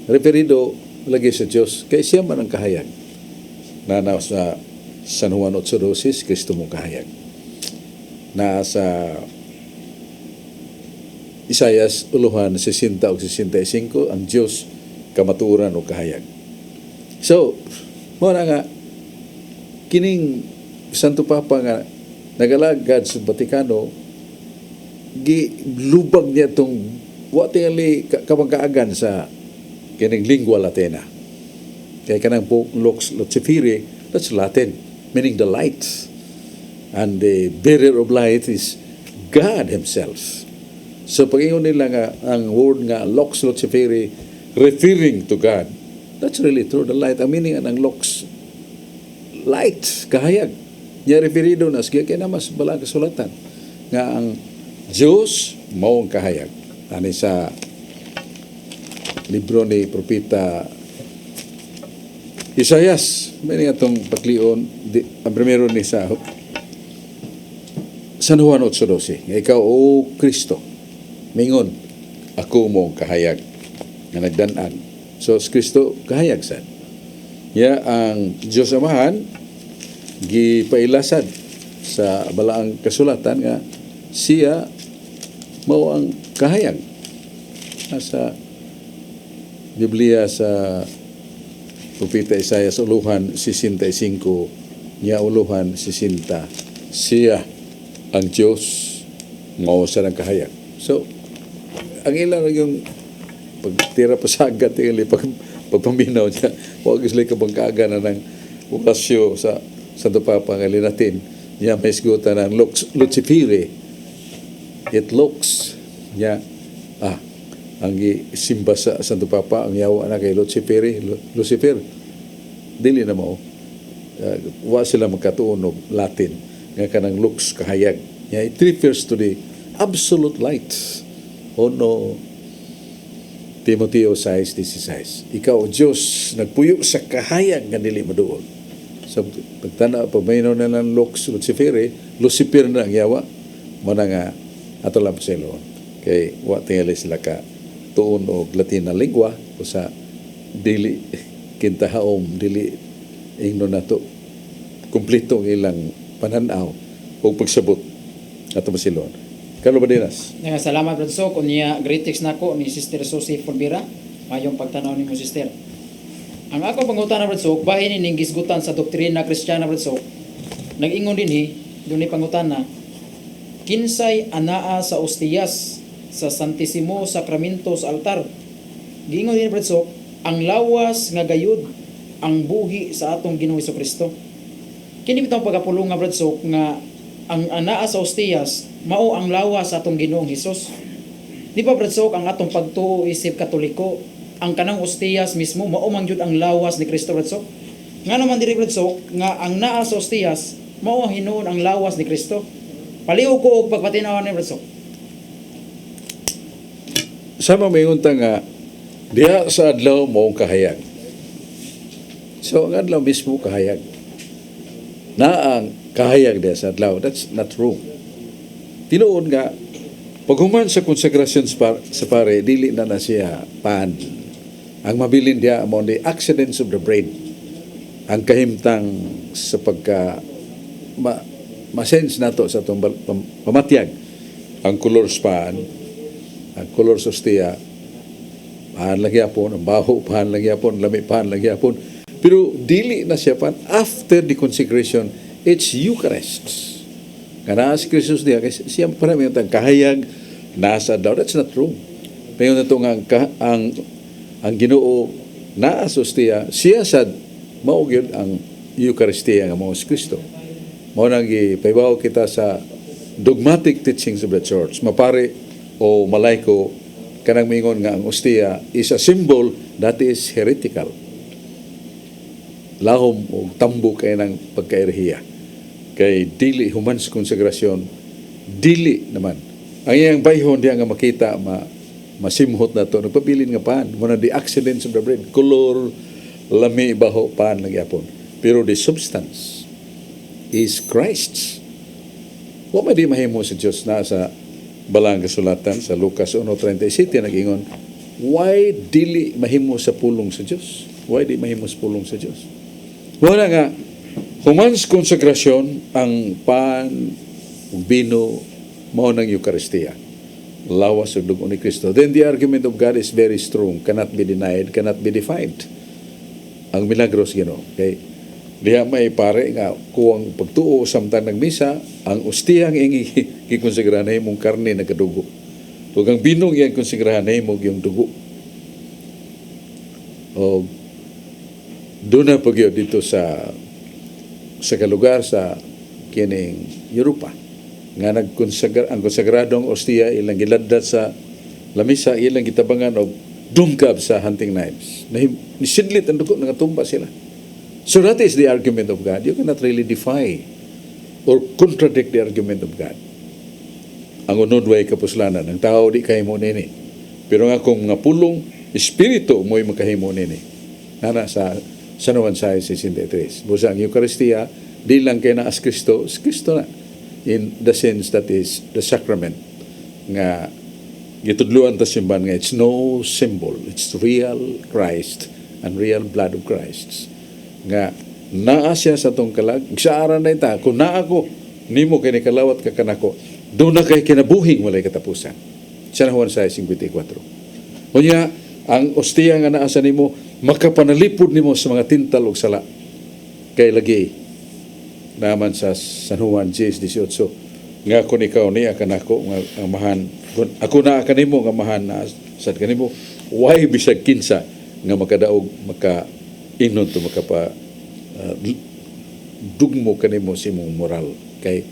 Referido lagi sa Dios kay siya man ang kahayag. Na sa San Juan 8:12 Kristo mong kahayag. Na sa Isaias 60 o 65 ang Dios kamatuoran o kahayag. So, muna nga kining Santo Papa nga nagalagad sa Vatikano gilubag niya itong wa tingali kapagkaagan sa kining lingua latina. Kaya kanang lux luciferi, that's Latin, meaning the light. And the bearer of light is God Himself. So pag-ingon nila nga ang word nga lux luciferi referring to God, that's really true. The light, ang meaning ng lux, light, kahayag. Niya referido na sige kaya na mas balang kasulatan nga ang Diyos mao ang kahayag. Ani sa libro ni Propeta Isaias, may atong paklion, ang primero ni sa San Juan 8:12, nga ikaw, O Kristo, mingon, ako mo ang kahayag nga nagdanan. So, si Kristo, kahayag sad. Ya, ang Diyos Amahan, gipailasad sa balaang kasulatan nga siya mao ang kahayag. Sa Biblia sa Propeta Isaias uluhan 65 niya uluhan 60 siya ang Diyos mao sa ng kahayag. So ang ilang yung pagtira pasagat ili pagpaminaw niya wag sila kabangkaga na ng okasyo sa Santo Papa nga linatin niya may isgutan ng luciferi it looks niya ang simba sa Santo Papa ang yawa na kay Lucifer dili na mo wa sila magkatuon Latin nga kanang lux kahayag yeah, it refers to the absolute light no Timoteo 6:16 ikaw Diyos nagpuyo sa kahayag nga dili maduol so pagtana pagmayno na ng lux Lucifer na ang yawa mo na nga ato lang sa ilon kay wa tingali sila ka tuon og Latin na lingua o sa dili kintahaom dili ingno nato kumpleto ang ilang pananaw o pagsabot ato masilon. Carlo Badinas. Nga salamat Brad Sok unya greetings nako ni Sister Susie Forbira. Mayong pagtanaw nimo sister. Ang ako pangutana Brad Sok bahin ning gisgutan sa doktrina Kristiyana Brad Sok. Nag-ingon dinhi dunay pangutana kinsay anaa sa ostiyas sa Santissimo Sacramento sa altar. Giingon din Brad Sok, ang lawas nga gayud ang buhi sa atong Ginoong Hesukristo. Kini bitong pagapulong nga Brad Sok nga ang anaa sa ostiyas mao ang lawas sa atong Ginoong Hesus. Di ba Brad Sok ang atong pagtuo isip Katoliko ang kanang ostiyas mismo mao man gyud ang lawas ni Kristo Brad Sok. Nga naman diri Brad Sok nga ang naa sa ostiyas mao ang hinuon ang lawas ni Kristo. Palihog ko og pagpatinawan ni Brad Sok. Sama may unta nga diha sa adlaw mo kahayag. So ang adlaw mismo kahayag. Na ang kahayag diha sa adlaw, that's not true. Tinuod nga paghuman sa konsekrasyon sa pare dili na siya paan. Ang mabilin diha mo the accidents of the brain. Ang kahimtang sa pagka ma-sense nato sa itong pamatyag ang color span ang color sustia pahan lang yapon ang baho pahan lang yapon lami pahan lang yapon pero dili na siya pan after the consecration it's Eucharist kana si Kristus diya kasi siya para may kahayag nasa daw that's not true payon na itong ang Ginoo naa sustia siya sad maugyod ang Eucharistia nga mao si Kristo mao nang ipaibaw kita sa dogmatic teachings of the church mapare o malaiko kanang mingon nga ang ostia is a symbol that is heretical lahom o tambo kay ng pagkairhiya kay dili human sa konsekrasyon dili naman ang iyang bayhon diya nga makita masimhot na to nagpabilin nga paan muna the accidents of the brain color lami baho paan nagyapon pero the substance is Christ's wa may di mahimo sa Diyos na sa balang kasulatan sa Lucas 1:37 nag-ingon why dili mahimo sa pulong sa Dios why di mahimo sa pulong sa Dios wala nga humans konsekrasyon ang pan ug bino mao nang Eucharistia lawas ug dugo ni Kristo then the argument of God is very strong cannot be denied cannot be defied ang milagros Ginoo okay Diha may pare nga kuwang pagtuo samtang nagmisa, ang ustiyang ingi gikonsigrahan na imong karne na kadugo. Ug ang binong iyang konsigrahan na imong yung dugo. O doon na pagyo dito sa kalugar sa kining Europa nga ang konsagradong ostiya ilang giladdat sa lamisa, ilang gitabangan og dungkab sa hunting knives. Nisidlit ang dugo, nangatumba sila. So that is the argument of God. You cannot really defy or contradict the argument of God. Ang unod way kapuslanan, ang tao di kahimo nini. Pero nga kung nga pulong espiritu mo'y makahimo nini. Nana sa Sanawan sa 63. Busa ang Eucharistia, di lang kay na as Kristo na. In the sense that is the sacrament nga gitudluan ta simbahan nga it's no symbol, it's real Christ and real blood of Christ. Nga naa siya sa tong kalag, saaran na ita, kung naa ko, nimo kay nikalawat ka kanako, doon na kay kinabuhing walay katapusan. Sanawan sa 54. Kunya, ang ostiya nga naa sa nimo, makapanalipod nimo sa mga tintal ug sala. Kay lagi, naman sa San Juan 10:18, nga kung ikaw niya kanako, nga amahan, ako na kanimo nga amahan na sad kanimo, way bisag kinsa nga makadaog, inon to makapa dugmo kanimo si mong moral kay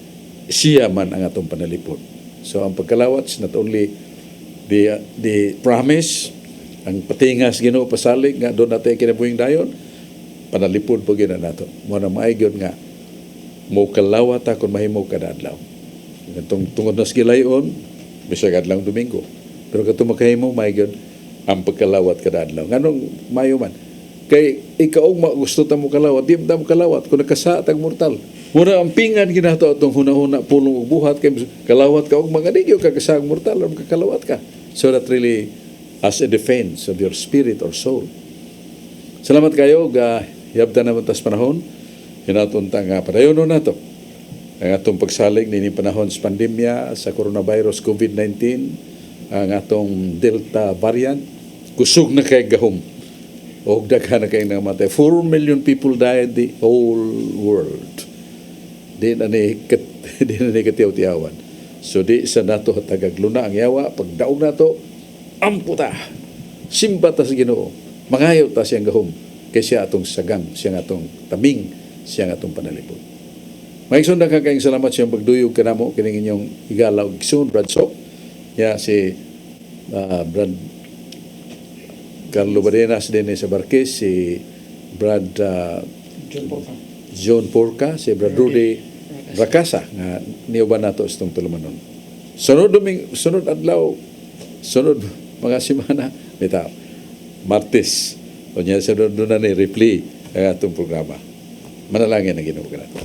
siya man ang atong panalipod. So ang pagkalawat is not only the promise, ang patingas Ginoo pasalig nga doon natin kinabuhing dayon, panalipod po gina nato. Mo na maaygyod nga mo kalawat ta kun mahimo kada adlaw. Itong tungod na gilayon bisag adlaw Domingo. Pero katong makahimo maaygyod ang pagkalawat kada adlaw. Nganong mayo man kay ikaw gusto ta mo kalawat, di ta mo kalawat kung nakasa tag mortal. Muna ang pingan ginato atong hunahuna pulong ug buhat kay kalawat ka og mga digyo ka kasag mortal or kakalawat ka. So that really as a defense of your spirit or soul. Salamat kayo ga yabta naman tas panahon. Hinaton ta nga padayonon nato ang atong pagsalig nini panahon sa pandemya sa coronavirus COVID-19, ang atong Delta variant kusog na kay gahom. O daghan na kayo namatay. 4 million people died the whole world. Di na ni katiyaw-tiyawan. So di sa nato tagagluna ang yawa. Pag daog nato, amputa. Simba ta sa Ginoo. Mangayaw ta siyang gahom. Kaya siya atong sagang, siya atong taming, siya atong panalipod. Maigsoon na kayong salamat siyang pagduyog ka na mo. Kining inyong igalaw. Igsoon, Brad Sok. Si Brad Carlo Badenas din sa Barquez, si Brad John Porca, si Brad Rudy Racasa nga niuban nato itong tulumanon. Sunod adlaw, sunod mga semana, bitaw, Martes, o niya sunod na ni replay ang atong programa. Manalangin ang Ginoo nato.